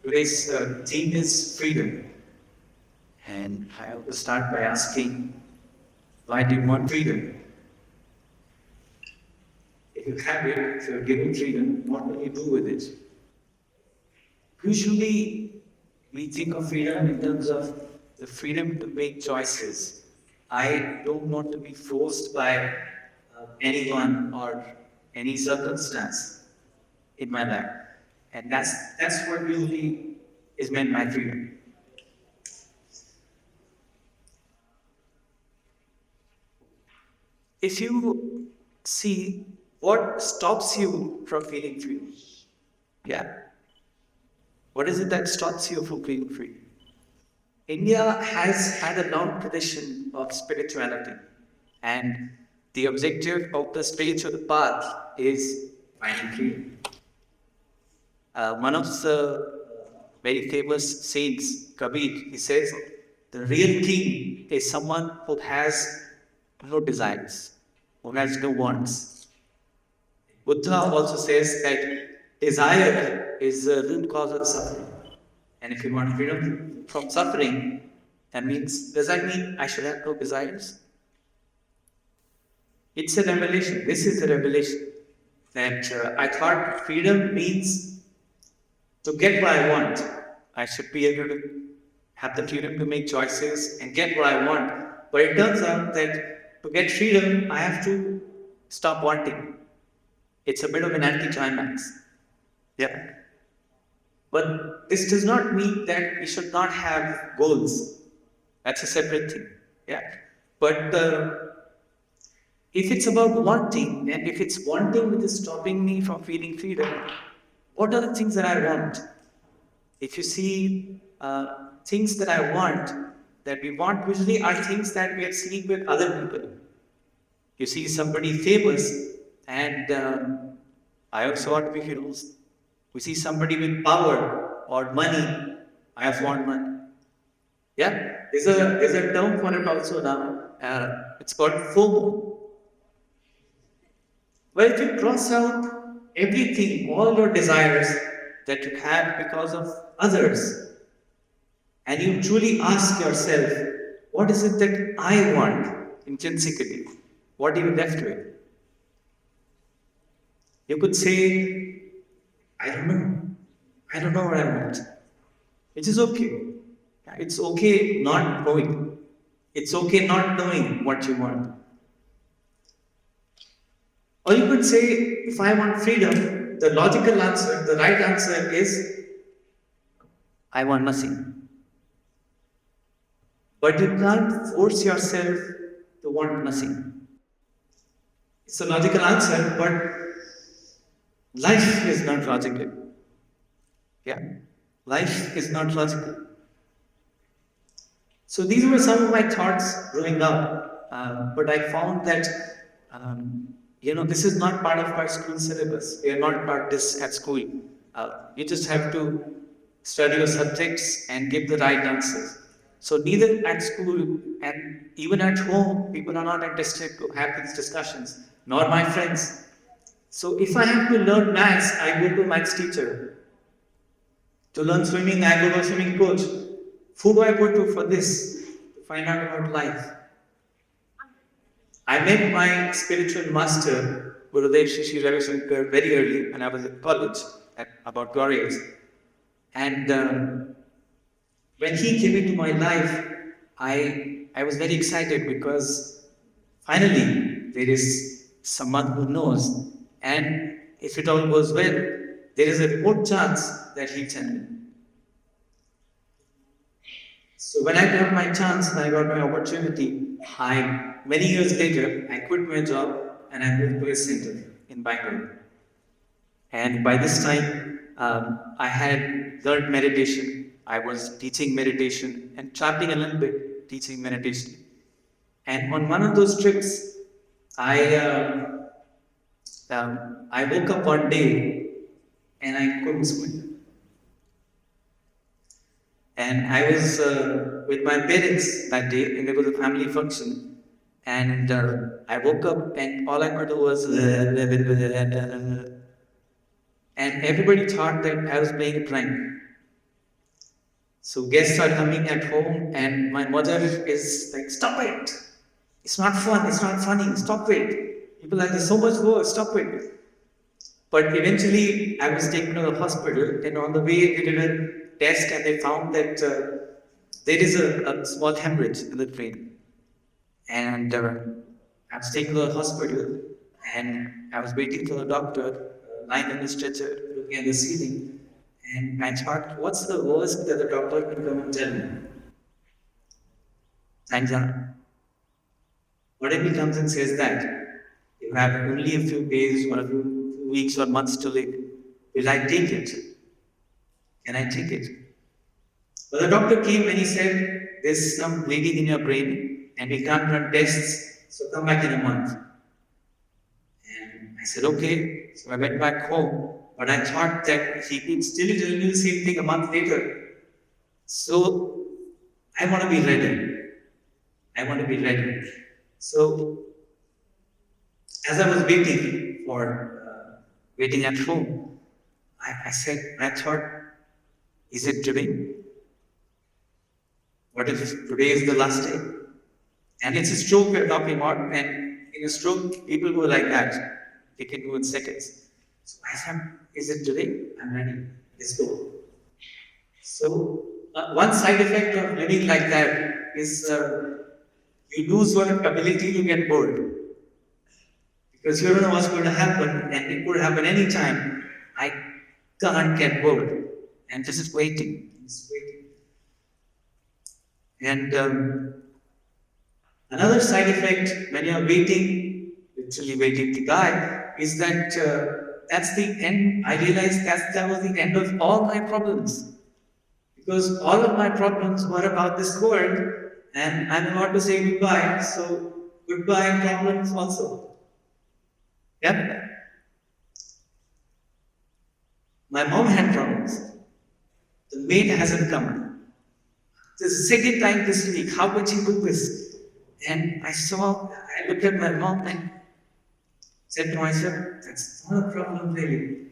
Today's theme is freedom. And I have to start by asking, why do you want freedom? If you have it, if you're given freedom, what will you do with it? Usually, we think of freedom in terms of the freedom to make choices. I don't want to be forced by anyone or any circumstance in my life. And that's what usually is meant by freedom. If you see what stops you from feeling free, yeah, what is it that stops you from feeling free? India has had a long tradition of spirituality, and the objective of the spiritual path is finding freedom. One of the very famous saints, Kabir, he says, the real king is someone who has no desires, who has no wants. Buddha also says that desire is the root cause of suffering. And if you want freedom from suffering, does that mean I should have no desires? It's a revelation. This is the revelation that I thought freedom means to get what I want. I should be able to have the freedom to make choices and get what I want. But it turns out that to get freedom, I have to stop wanting. It's a bit of an anticlimax. Yeah. But this does not mean that we should not have goals. That's a separate thing. Yeah. But if it's about wanting, and if it's wanting which is stopping me from feeling freedom, what are the things that I want? If you see things that I want, that we want usually are things that we are seeing with other people. You see somebody famous, and I also want to be famous. We see somebody with power or money, I also want money. Yeah, there's a term for it also now. It's called FOMO. Well, if you cross out everything, all your desires that you have because of others, and you truly ask yourself, what is it that I want intrinsically? What are you left with? You could say, I don't know. I don't know what I want. Which is okay. It's okay not knowing. It's okay not knowing what you want. Or you could say, if I want freedom, the logical answer, the right answer is, I want nothing. But you can't force yourself to want nothing. It's a logical answer, but life is not logical. Yeah, life is not logical. So these were some of my thoughts growing up, but I found that this is not part of our school syllabus. We are not taught this at school. You just have to study your subjects and give the right answers. So neither at school and even at home, people are not interested to have these discussions, nor my friends. So if I have to learn maths, I go to maths teacher. To learn swimming, I go to a swimming coach. Who do I go to for this? To find out about life. I met my spiritual master, Gurudev Shishi Ravi Shankar, very early when I was at college, at about 12 years. And when he came into my life, I was very excited because finally there is someone who knows, and if it all goes well, there is a remote chance that he'll tell me. So when I got my chance and I got my opportunity, many years later, I quit my job and I moved to a center in Bangalore. And by this time, I had learned meditation. I was teaching meditation and traveling a little bit, teaching meditation. And on one of those trips, I woke up one day and I couldn't swim. And I was with my parents that day, and there was a family function. And I woke up, and all I could do was, and everybody thought that I was playing a prank. So guests are coming at home, and my mother is like, "Stop it! It's not fun. It's not funny. Stop it. People are so much worse. Stop it." But eventually, I was taken to the hospital, and on the way, they did a test, and they found that there is a small hemorrhage in the brain. And I was taken to the hospital, and I was waiting for the doctor, lying on the stretcher, looking at the ceiling. And I thought, what's the worst that the doctor can come and tell me? And what if he comes and says that you have only a few days or a few weeks or months to live? Will I take it? Can I take it? But the doctor came and he said, there's some bleeding in your brain and we can't run tests, so come back in a month. And I said, okay. So I went back home, but I thought that he could still tell me the same thing a month later. So I want to be ready. I want to be ready. So as I was waiting at home, I thought, is it today? What if today is the last day? And it's a stroke we're talking about, and in a stroke, people go like that. They can go in seconds. So I said, is it today? I'm ready. Let's go. So one side effect of living like that is you lose your ability to get bored. Because you don't know what's going to happen, and it could happen anytime. I can't get bored. And just waiting. Just waiting. And another side effect when you're waiting, literally waiting to die, is that that's the end. I realized that was the end of all my problems. Because all of my problems were about this world, and I'm about to say goodbye, so goodbye problems also. Yep. My mom had problems. The maid hasn't come. The second time this week, how could she do this? And I looked at my mom and said to myself, that's not a problem really.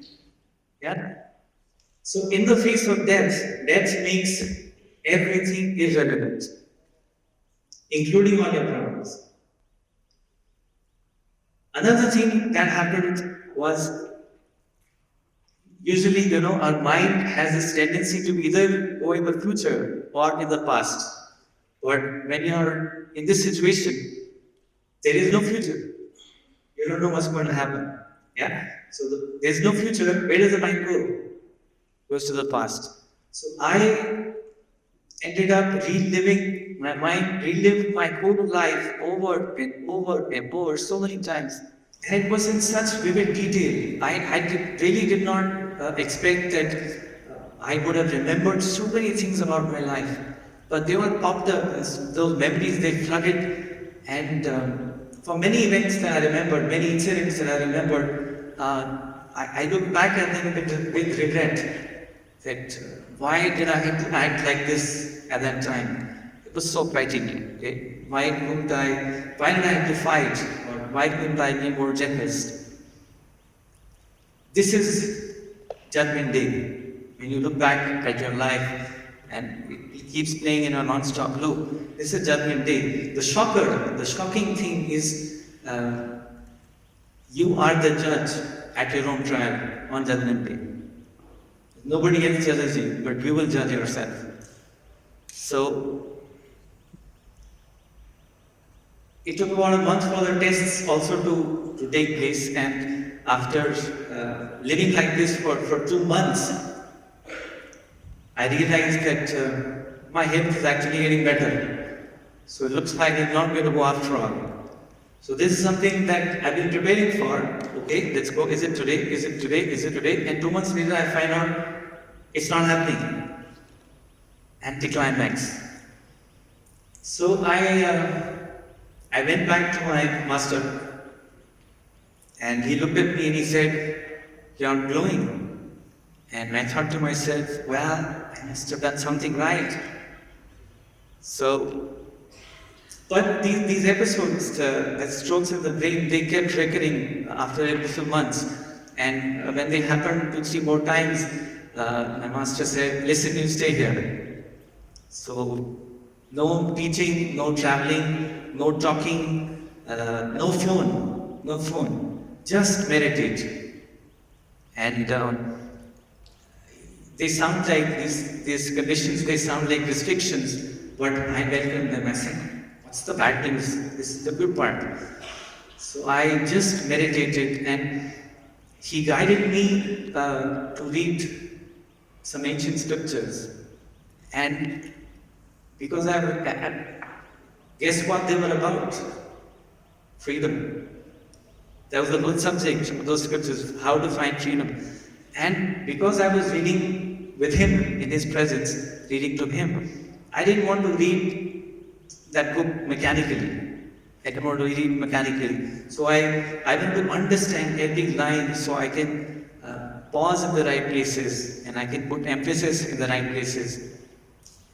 Yeah? So in the face of death makes everything irrelevant, including all your problems. Another thing that happened was, usually, our mind has this tendency to either go in the future or in the past. But when you're in this situation, there is no future. You don't know what's going to happen. Yeah? So there's no future. Where does the mind go? Goes to the past. So I ended up my mind relived my whole life over and over and over so many times. And it was in such vivid detail. I really did not expect that I would have remembered so many things about my life. But they all popped up, those memories, they flooded. And for many events that I remembered, many incidents that I remembered, I look back at them with regret. That why did I have to act like this at that time? It was so frightening. Okay? Why did I have to fight? Or why couldn't I be more generous? This is Judgment Day. When you look back at your life and it keeps playing in a non-stop loop, this is Judgment Day. The shocking thing is you are the judge at your own trial on Judgment Day. Nobody else judges you, but you will judge yourself. So, it took about a month for the tests also to take place, and after living like this for 2 months, I realized that my health is actually getting better. So it looks like I'm not going to go after all. So this is something that I've been preparing for. Okay, let's go. Is it today? Is it today? Is it today? And 2 months later, I find out it's not happening. Anticlimax. So I went back to my master, and he looked at me and he said, "You're glowing." And I thought to myself, well, I must have done something right. So, but these episodes, the strokes in the brain, they kept recurring after a few months. And when they happened 2-3 more times, my master said, "Listen, you stay here. So, no teaching, no traveling, no talking, no phone, just meditate. And they sound like these conditions, they sound like restrictions, but I welcome them. I said, what's the bad news? This is the good part. So I just meditated, and he guided me to read some ancient scriptures. And because guess what they were about? Freedom. That was the whole subject of those scriptures, how to find freedom. And because I was reading with him in his presence, reading to him, I didn't want to read that book mechanically. I didn't want to read it mechanically. So I want to understand every line so I can pause in the right places and I can put emphasis in the right places.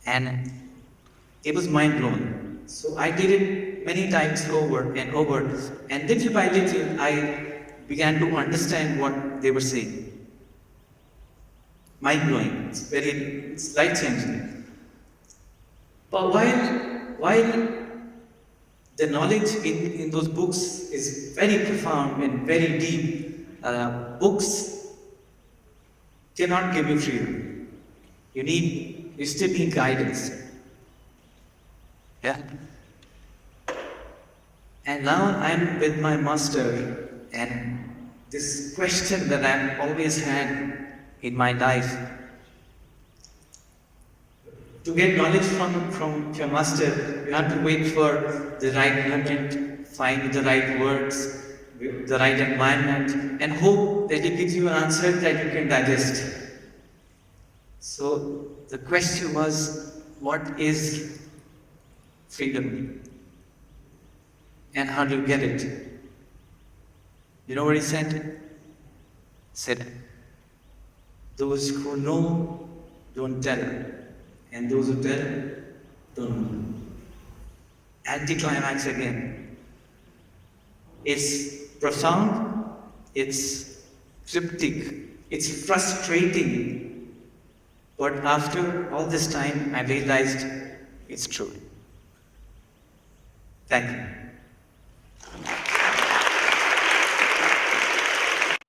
And it was mind blowing. So I did it many times over and over. And little by little, I began to understand what they were saying. Mind blowing. It's life changing. But while the knowledge in those books is very profound and very deep, books cannot give you freedom. You still need guidance. Yeah. And now I'm with my master, and this question that I've always had in my life, to get knowledge from your master, you have to wait for the right moment, find the right words, the right environment, and hope that he gives you an answer that you can digest. So the question was, what is freedom? And how do you get it? You know what he said? He said, those who know don't tell, and those who tell don't know. Anticlimax again. It's profound, it's cryptic, it's frustrating, but after all this time I realized it's true. Thank you.